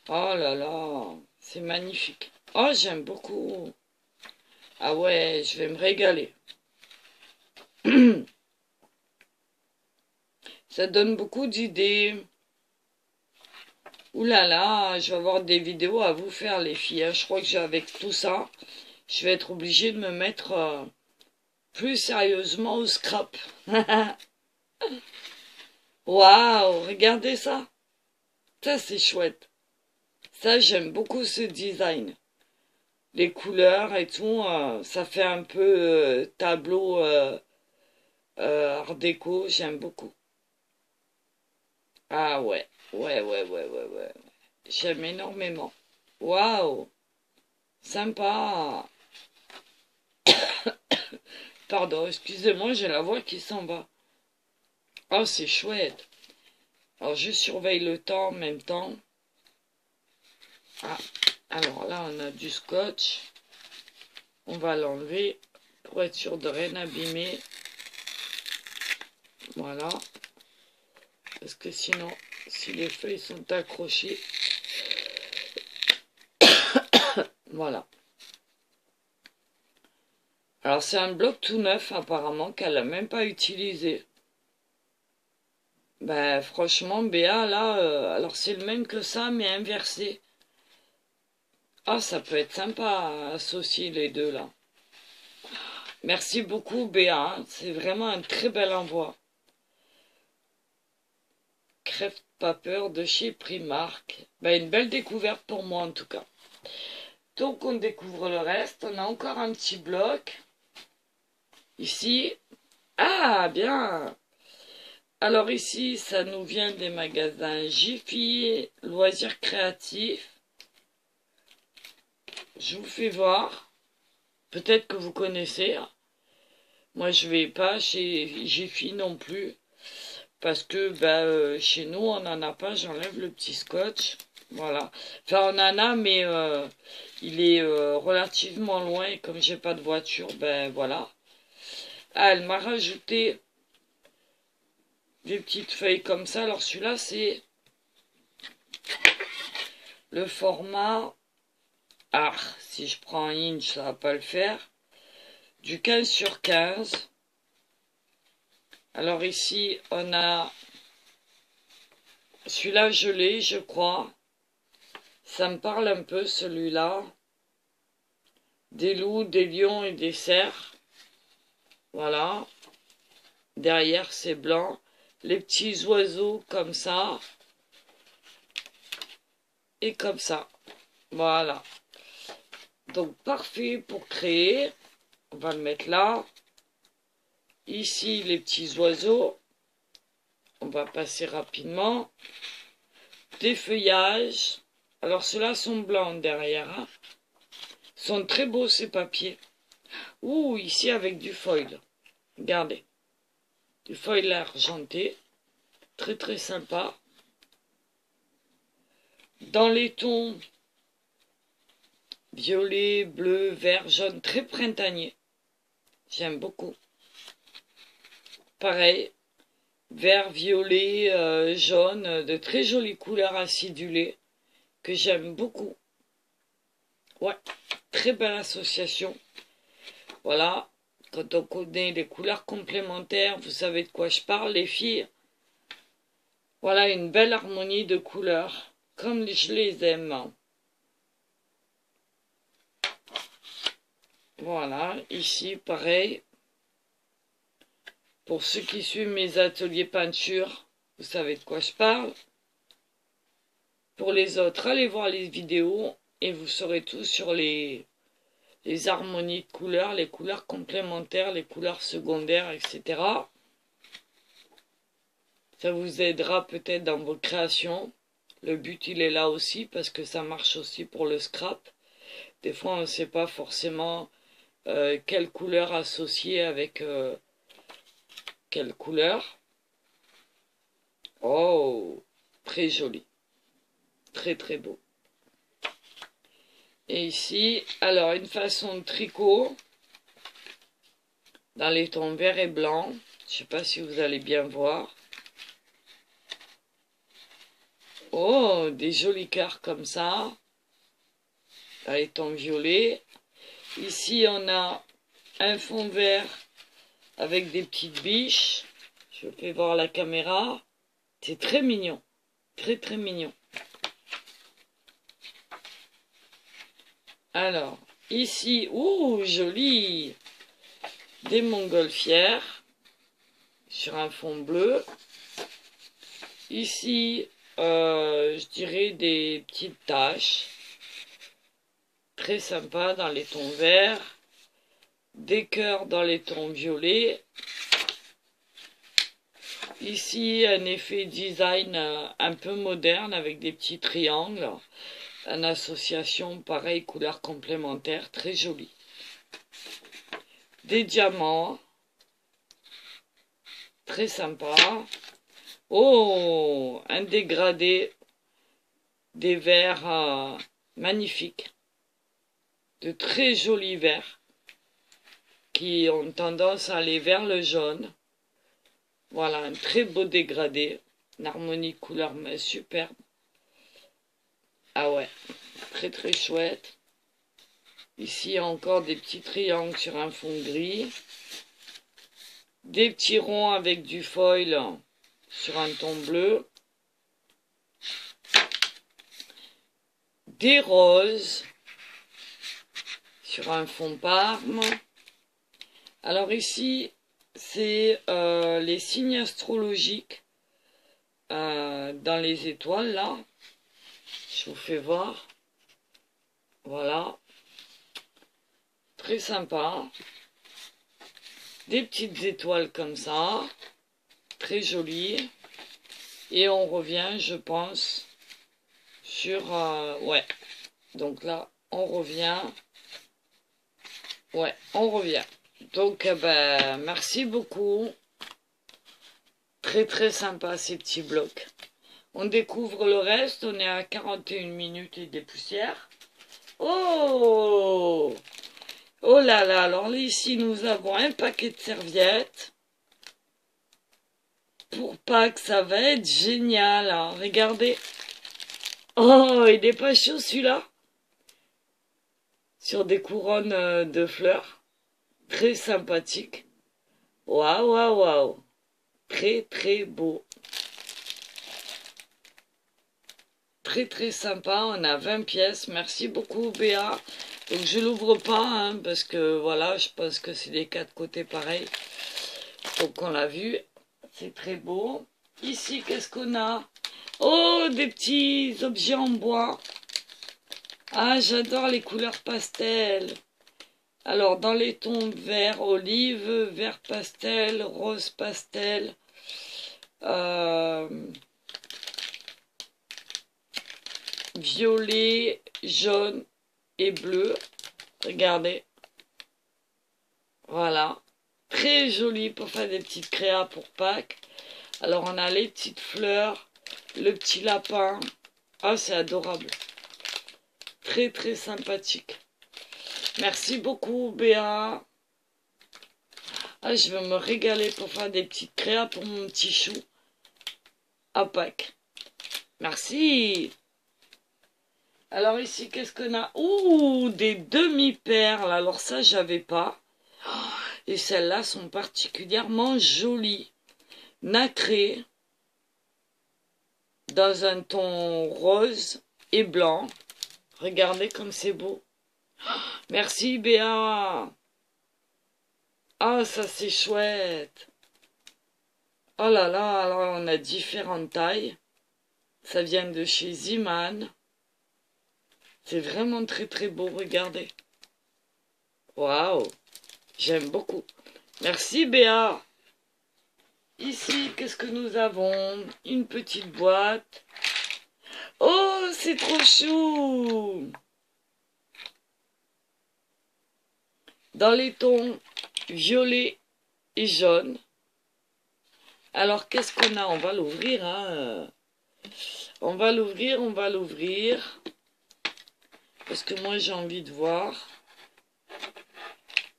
Oh là là, c'est magnifique. Oh, j'aime beaucoup. Ah ouais, je vais me régaler. Ça donne beaucoup d'idées. Ouh là là, je vais avoir des vidéos à vous faire les filles. Je crois que avec tout ça, je vais être obligée de me mettre plus sérieusement au scrap. Waouh, regardez ça. Ça, c'est chouette. Ça, j'aime beaucoup ce design. Les couleurs et tout, ça fait un peu tableau art déco, j'aime beaucoup. Ah ouais, ouais. J'aime énormément. Waouh, sympa. Pardon, excusez-moi, j'ai la voix qui s'en va. Oh, c'est chouette. Alors, je surveille le temps en même temps. Ah, alors là, on a du scotch. On va l'enlever pour être sûr de rien abîmer. Voilà. Parce que sinon, si les feuilles sont accrochées, voilà. Alors, c'est un bloc tout neuf, apparemment, qu'elle n'a même pas utilisé. Ben, franchement, Béa, là, alors c'est le même que ça, mais inversé. Ah, ça peut être sympa à associer les deux, là. Merci beaucoup, Béa. Hein. C'est vraiment un très bel envoi. Crève pas peur de chez Primark. Ben, une belle découverte pour moi, en tout cas. Donc, on découvre le reste. On a encore un petit bloc. Ici. Ah, bien. Alors ici, ça nous vient des magasins Jiffy, Loisirs Créatifs. Je vous fais voir. Peut-être que vous connaissez. Moi, je vais pas chez Jiffy non plus. Parce que chez nous, on n'en a pas. J'enlève le petit scotch. Voilà. Enfin, on en a, mais il est relativement loin. Et comme j'ai pas de voiture, ben voilà. Ah, elle m'a rajouté des petites feuilles comme ça. Alors celui-là, c'est le format... Ah, si je prends un inch, ça va pas le faire. Du 15/15. Alors ici, on a... Celui-là, je l'ai, je crois. Ça me parle un peu, celui-là. Des loups, des lions et des cerfs. Voilà. Derrière, c'est blanc. Les petits oiseaux comme ça. Et comme ça. Voilà. Donc, parfait pour créer. On va le mettre là. Ici, les petits oiseaux. On va passer rapidement. Des feuillages. Alors, ceux-là sont blancs derrière. Hein. Sont très beaux, ces papiers. Ouh, ici, avec du foil. Regardez. Du foil argenté. Très, très sympa. Dans les tons violet, bleu, vert, jaune, très printanier. J'aime beaucoup. Pareil, vert, violet, jaune, de très jolies couleurs acidulées que j'aime beaucoup. Ouais, très belle association. Voilà, quand on connaît les couleurs complémentaires, vous savez de quoi je parle, les filles. Voilà, une belle harmonie de couleurs, comme je les aime. Voilà, ici, pareil. Pour ceux qui suivent mes ateliers peinture, vous savez de quoi je parle. Pour les autres, allez voir les vidéos et vous saurez tout sur les harmonies de couleurs, les couleurs complémentaires, les couleurs secondaires, etc. Ça vous aidera peut-être dans vos créations. Le but, il est là aussi parce que ça marche aussi pour le scrap. Des fois, on ne sait pas forcément quelle couleur associer avec quelle couleur. Oh, très joli. Très très beau. Et ici, alors une façon de tricot dans les tons vert et blanc. Je ne sais pas si vous allez bien voir. Oh, des jolis cœurs comme ça. Dans les tons violets. Ici, on a un fond vert avec des petites biches. Je fais voir la caméra. C'est très mignon. Très très mignon. Alors, ici, ouh, joli. des montgolfières sur un fond bleu. Ici, je dirais des petites taches. Très sympa dans les tons verts. Des cœurs dans les tons violets. Ici, un effet design un peu moderne avec des petits triangles. Une association, pareil, couleurs complémentaires, très jolie. Des diamants. Très sympa. Oh, un dégradé. Des verts magnifiques. De très jolis verts qui ont tendance à aller vers le jaune. Voilà, un très beau dégradé. Une harmonie couleur mais superbe. Ah ouais, très très chouette. Ici encore des petits triangles sur un fond gris. Des petits ronds avec du foil sur un ton bleu. Des roses sur un fond parme. Alors ici, c'est les signes astrologiques dans les étoiles, là. Je vous fais voir. Voilà. Très sympa. Des petites étoiles comme ça. Très jolies. Et on revient, je pense, sur... ouais. Donc là, on revient. Ouais, on revient. Donc, ben, merci beaucoup. Très, très sympa, ces petits blocs. On découvre le reste. On est à 41 minutes et des poussières. Oh! Oh là là, alors là, ici, nous avons un paquet de serviettes. Pour Pâques, ça va être génial, hein. Regardez. Oh, il n'est pas chaud, celui-là. Sur des couronnes de fleurs. Très sympathique. Waouh, waouh, waouh. Très, très beau. Très, très sympa. On a 20 pièces. Merci beaucoup, Béa. Donc, je l'ouvre pas, hein, parce que, voilà, je pense que c'est des quatre côtés pareils. Donc, on l'a vu. C'est très beau. Ici, qu'est-ce qu'on a? Oh, des petits objets en bois. Ah, j'adore les couleurs pastel. Alors, dans les tons vert olive, vert pastel, rose pastel, violet, jaune et bleu. Regardez. Voilà. Très joli pour faire des petites créas pour Pâques. Alors, on a les petites fleurs, le petit lapin. Ah, c'est adorable. Très, très sympathique. Merci beaucoup, Béa. Ah, je vais me régaler pour faire des petites créas pour mon petit chou à Pâques. Merci. Alors ici, qu'est-ce qu'on a? Ouh, des demi-perles. Alors ça, j'avais pas. Et celles-là sont particulièrement jolies. Nacrées. Dans un ton rose et blanc. Regardez comme c'est beau. Merci, Béa. Ah, ça c'est chouette. Oh là là, alors on a différentes tailles. Ça vient de chez Ziman. C'est vraiment très très beau, regardez. Waouh, j'aime beaucoup. Merci Béa. Ici, qu'est-ce que nous avons? Une petite boîte. Oh, c'est trop chou. Dans les tons violet et jaune. Alors, qu'est-ce qu'on a? On va l'ouvrir, hein. On va l'ouvrir. Parce que moi, j'ai envie de voir.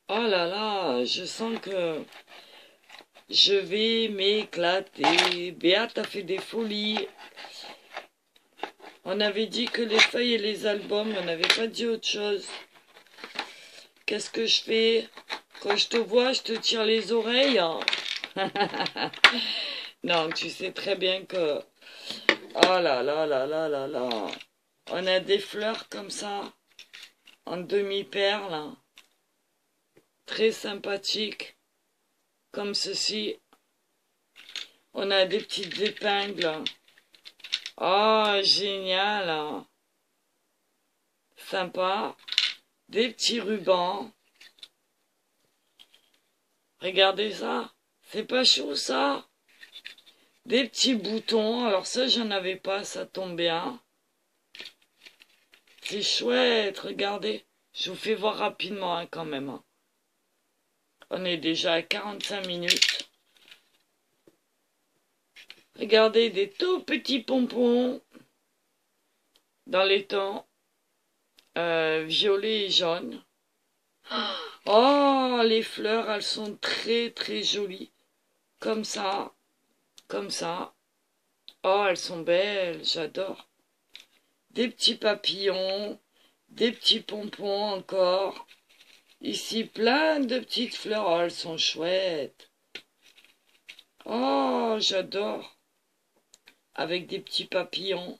Oh là là, je sens que je vais m'éclater. Béa, t'as fait des folies. On avait dit que les feuilles et les albums, on n'avait pas dit autre chose. Qu'est-ce que je fais? Quand je te vois, je te tire les oreilles. Hein. Non, tu sais très bien que... Oh là là là là là là. On a des fleurs comme ça, en demi-perle. Très sympathique. comme ceci. On a des petites épingles. Oh, génial, hein. Sympa. Des petits rubans. Regardez ça. C'est pas chaud, ça? Des petits boutons. Alors ça, j'en avais pas, ça tombe bien. C'est chouette, regardez. Je vous fais voir rapidement, hein, quand même. Hein. On est déjà à 45 minutes. Regardez, des tout petits pompons dans les tons violet et jaune. Oh, les fleurs, elles sont très très jolies. Comme ça, comme ça. Oh, elles sont belles, j'adore. Des petits papillons, des petits pompons encore. Ici, plein de petites fleurs. Oh, elles sont chouettes. Oh, j'adore. Avec des petits papillons.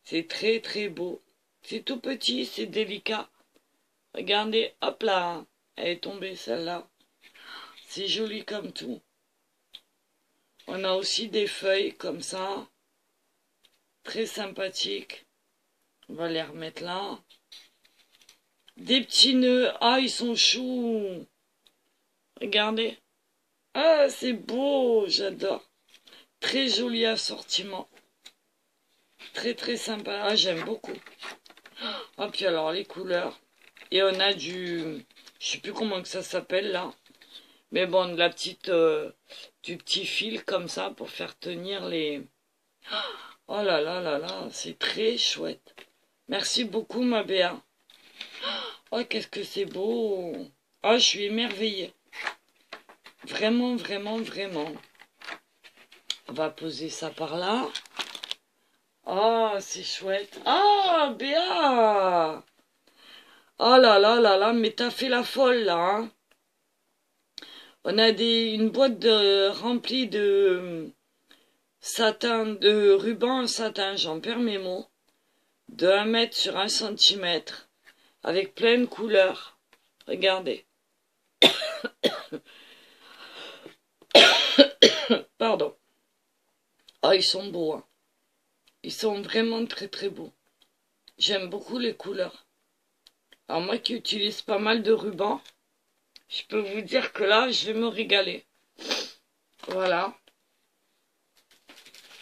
C'est très très beau. C'est tout petit, c'est délicat. Regardez, hop là. Elle est tombée celle-là. C'est joli comme tout. On a aussi des feuilles comme ça. Très sympathiques. On va les remettre là. Des petits nœuds. Ah, ils sont choux. Regardez. Ah, c'est beau. J'adore. Très joli assortiment. Très très sympa. Ah, j'aime beaucoup. Ah, puis alors les couleurs. Et on a du... Je sais plus comment que ça s'appelle là. Mais bon, de la petite... du petit fil comme ça pour faire tenir les... Oh là là là là. C'est très chouette. Merci beaucoup ma Béa. Oh, qu'est-ce que c'est beau. Oh, je suis émerveillée. Vraiment, vraiment, vraiment. On va poser ça par là. Oh, c'est chouette. Ah, Béa. Oh là là là là, mais t'as fait la folle là. Hein. On a une boîte remplie de satin, de ruban en satin, j'en perds mes mots, de 1 mètre sur 1 centimètre, avec plein de couleurs. Regardez. Pardon. Ah, ils sont beaux. Hein. Ils sont vraiment très très beaux. J'aime beaucoup les couleurs. Alors moi qui utilise pas mal de rubans, je peux vous dire que là, je vais me régaler. Voilà.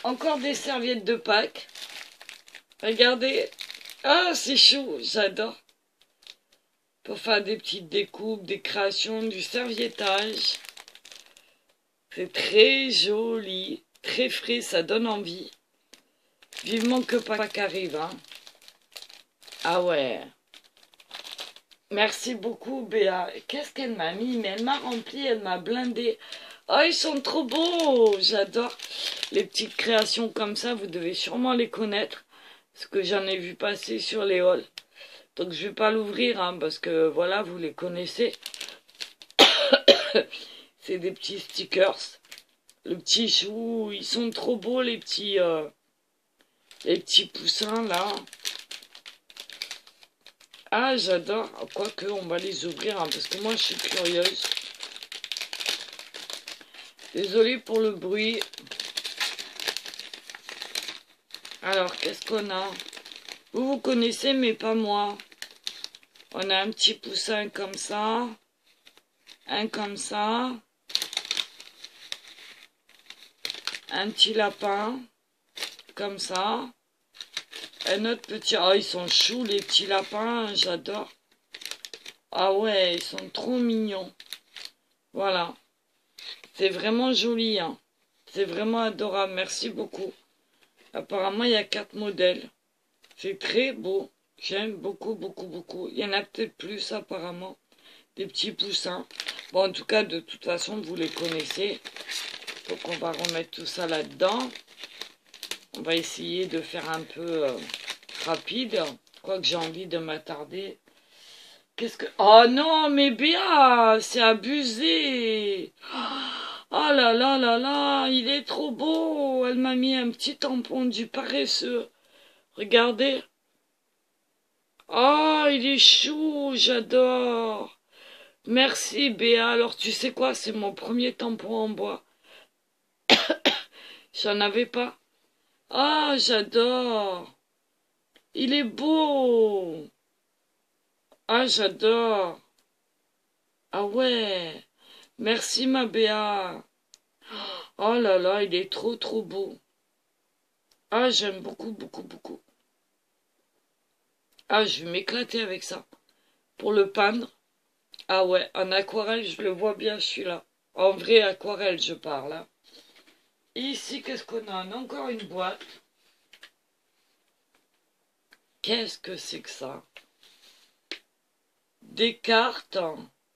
Encore des serviettes de Pâques. Regardez. Ah, c'est chou, j'adore. Pour faire des petites découpes, des créations, du serviettage. C'est très joli, très frais, ça donne envie. Vivement que Pâques arrive, hein. Ah ouais. Merci beaucoup, Béa. Qu'est-ce qu'elle m'a mis? Mais elle m'a rempli, elle m'a blindé. Oh, ils sont trop beaux. J'adore les petites créations comme ça. Vous devez sûrement les connaître. Parce que j'en ai vu passer sur les halls. Donc je vais pas l'ouvrir, hein, parce que voilà, vous les connaissez. C'est des petits stickers. Le petit chou, ils sont trop beaux, les petits poussins, là. Ah, j'adore. Quoique, on va les ouvrir, hein, parce que moi, je suis curieuse. Désolée pour le bruit. Alors, qu'est-ce qu'on a? Vous connaissez, mais pas moi. On a un petit poussin comme ça. Un comme ça. Un petit lapin. Comme ça. Un autre petit... Oh, ils sont choux, les petits lapins. J'adore. Ah ouais, ils sont trop mignons. Voilà. C'est vraiment joli, hein. C'est vraiment adorable. Merci beaucoup. Apparemment, il y a 4 modèles. C'est très beau. J'aime beaucoup, beaucoup, beaucoup. Il y en a peut-être plus, apparemment. Des petits poussins. Bon, en tout cas, de toute façon, vous les connaissez. Donc, on va remettre tout ça là-dedans. On va essayer de faire un peu rapide. Quoique j'ai envie de m'attarder. Qu'est-ce que... Oh non, mais Béa, c'est abusé. Oh là là là là, il est trop beau. Elle m'a mis un petit tampon du paresseux. Regardez. Oh, il est chou, j'adore. Merci Béa. Alors tu sais quoi, c'est mon premier tampon en bois. J'en avais pas. Ah, j'adore. Il est beau. Ah, j'adore. Ah ouais. Merci ma Béa. Oh là là, il est trop trop beau. Ah, j'aime beaucoup beaucoup beaucoup. Ah, je vais m'éclater avec ça. Pour le peindre. Ah ouais, en aquarelle, je le vois bien celui-là. En vrai aquarelle, je parle. Hein. Et ici, qu'est-ce qu'on a? On a encore une boîte. Qu'est-ce que c'est que ça? Des cartes.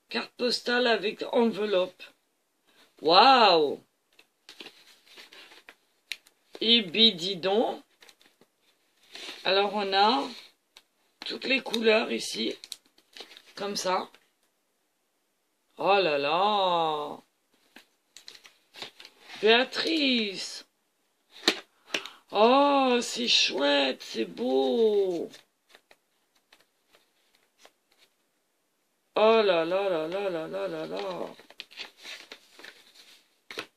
Carte postale avec enveloppe. Waouh! Et bididon. Alors on a toutes les couleurs ici. Comme ça. Oh là là! Béatrice! Oh, c'est chouette, c'est beau! Oh là là là là là là là là!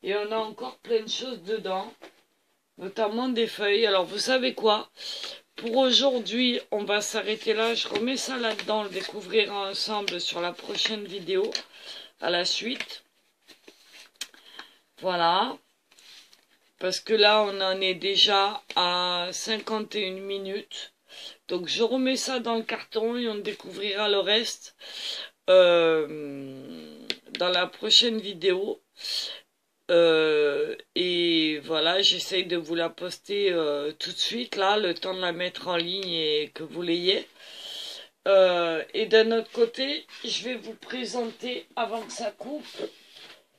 Et on a encore plein de choses dedans, notamment des feuilles. Alors vous savez quoi? Pour aujourd'hui, on va s'arrêter là. Je remets ça là-dedans, on le découvrira ensemble sur la prochaine vidéo, à la suite. Voilà. Parce que là, on en est déjà à 51 minutes. Donc je remets ça dans le carton et on découvrira le reste dans la prochaine vidéo. Et voilà, j'essaye de vous la poster tout de suite, là, le temps de la mettre en ligne et que vous l'ayez. Et d'un autre côté, je vais vous présenter, avant que ça coupe,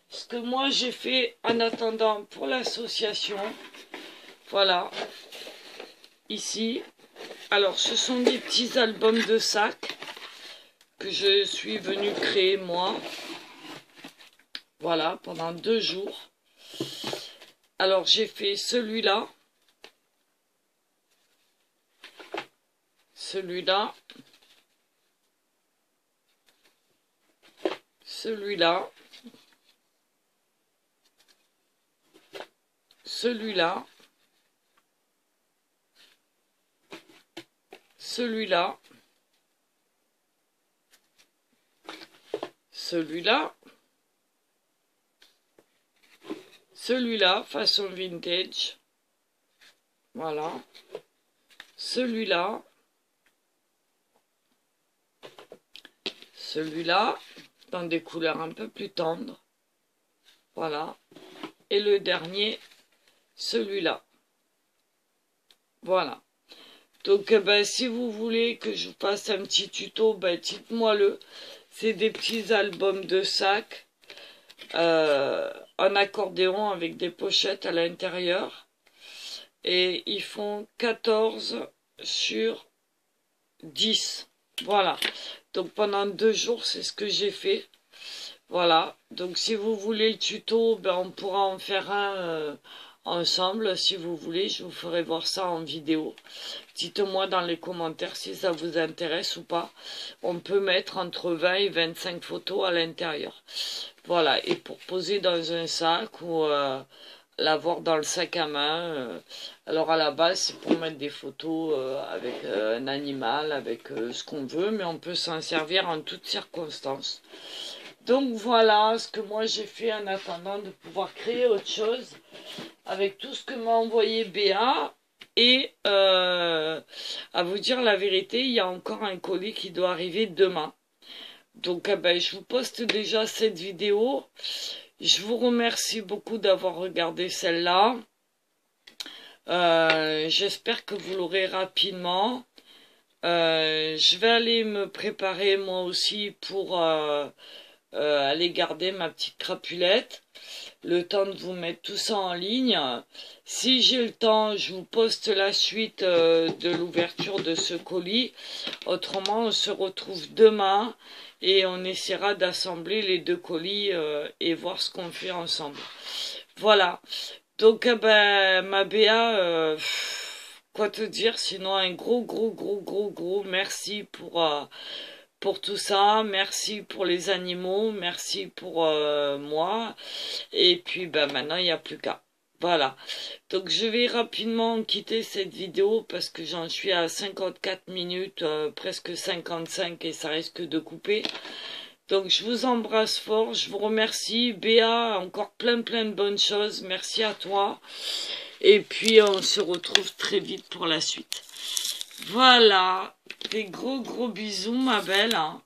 ce que moi j'ai fait en attendant pour l'association. Voilà, ici. Alors, ce sont des petits albums de sacs que je suis venue créer moi. Voilà, pendant 2 jours. Alors, j'ai fait celui-là. Celui-là. Celui-là. Celui-là. Celui-là. Celui-là. Celui-là, façon vintage. Voilà. Celui-là. Celui-là, dans des couleurs un peu plus tendres. Voilà. Et le dernier, celui-là. Voilà. Donc, si vous voulez que je vous fasse un petit tuto, dites-moi-le. C'est des petits albums de sacs en accordéon avec des pochettes à l'intérieur. Et ils font 14 sur 10. Voilà. Donc, pendant 2 jours, c'est ce que j'ai fait. Voilà. Donc, si vous voulez le tuto, on pourra en faire un ensemble. Si vous voulez, je vous ferai voir ça en vidéo. Dites-moi dans les commentaires si ça vous intéresse ou pas. On peut mettre entre 20 et 25 photos à l'intérieur. Voilà, et pour poser dans un sac ou l'avoir dans le sac à main. Alors à la base, c'est pour mettre des photos avec un animal, avec ce qu'on veut, mais on peut s'en servir en toutes circonstances. Donc voilà ce que moi j'ai fait en attendant de pouvoir créer autre chose avec tout ce que m'a envoyé Béa. Et à vous dire la vérité, il y a encore un colis qui doit arriver demain. Donc je vous poste déjà cette vidéo. Je vous remercie beaucoup d'avoir regardé celle-là. J'espère que vous l'aurez rapidement. Je vais aller me préparer moi aussi pour aller garder ma petite crapulette. Le temps de vous mettre tout ça en ligne. Si j'ai le temps, je vous poste la suite de l'ouverture de ce colis. Autrement, on se retrouve demain et on essaiera d'assembler les 2 colis et voir ce qu'on fait ensemble. Voilà. Donc, ma Béa, quoi te dire, sinon un gros merci pour tout ça, merci pour les animaux, merci pour moi, et puis ben maintenant il n'y a plus qu'à. Voilà, donc je vais rapidement quitter cette vidéo parce que j'en suis à 54 minutes, presque 55 et ça risque de couper. Donc je vous embrasse fort, je vous remercie. Béa, encore plein de bonnes choses, merci à toi. Et puis on se retrouve très vite pour la suite. Voilà, des gros bisous ma belle. Hein.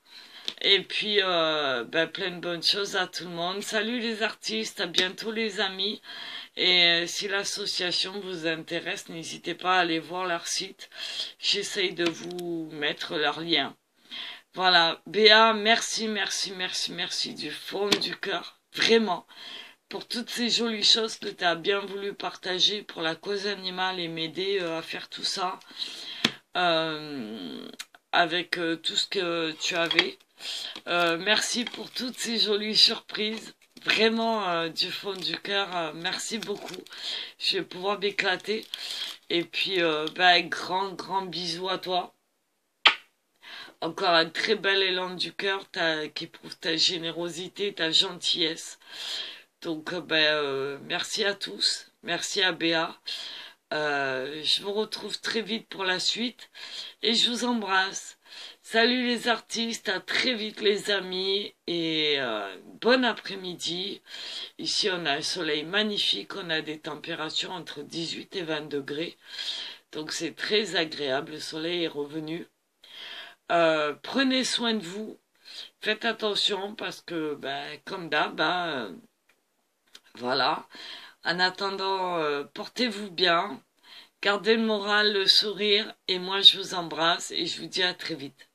Et puis plein de bonnes choses à tout le monde. Salut les artistes, à bientôt les amis. Et si l'association vous intéresse, n'hésitez pas à aller voir leur site. J'essaye de vous mettre leur lien. Voilà, Béa, merci du fond du cœur, vraiment, pour toutes ces jolies choses que tu as bien voulu partager pour la cause animale et m'aider à faire tout ça avec tout ce que tu avais. Merci pour toutes ces jolies surprises. Vraiment, du fond du cœur, merci beaucoup. Je vais pouvoir m'éclater. Et puis, grand bisou à toi. Encore un très bel élan du cœur qui prouve ta générosité, ta gentillesse. Donc, merci à tous. Merci à Béa. Je vous retrouve très vite pour la suite. Et je vous embrasse. Salut les artistes, à très vite les amis et bon après-midi. Ici on a un soleil magnifique, on a des températures entre 18 et 20 degrés. Donc c'est très agréable, le soleil est revenu. Prenez soin de vous, faites attention parce que comme d'hab, voilà. En attendant, portez-vous bien, gardez le moral, le sourire et moi je vous embrasse et je vous dis à très vite.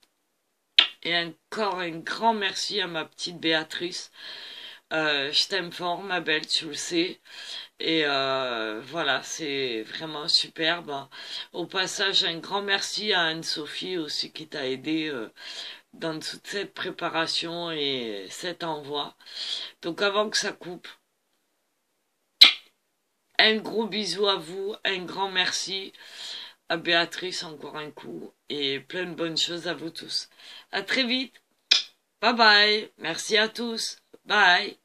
Et encore un grand merci à ma petite Béatrice. Je t'aime fort, ma belle, tu le sais. Et voilà, c'est vraiment superbe. Au passage, un grand merci à Anne-Sophie aussi qui t'a aidé dans toute cette préparation et cet envoi. Donc avant que ça coupe, un gros bisou à vous, un grand merci. À Béatrice encore un coup et plein de bonnes choses à vous tous. À très vite. Bye bye. Merci à tous. Bye.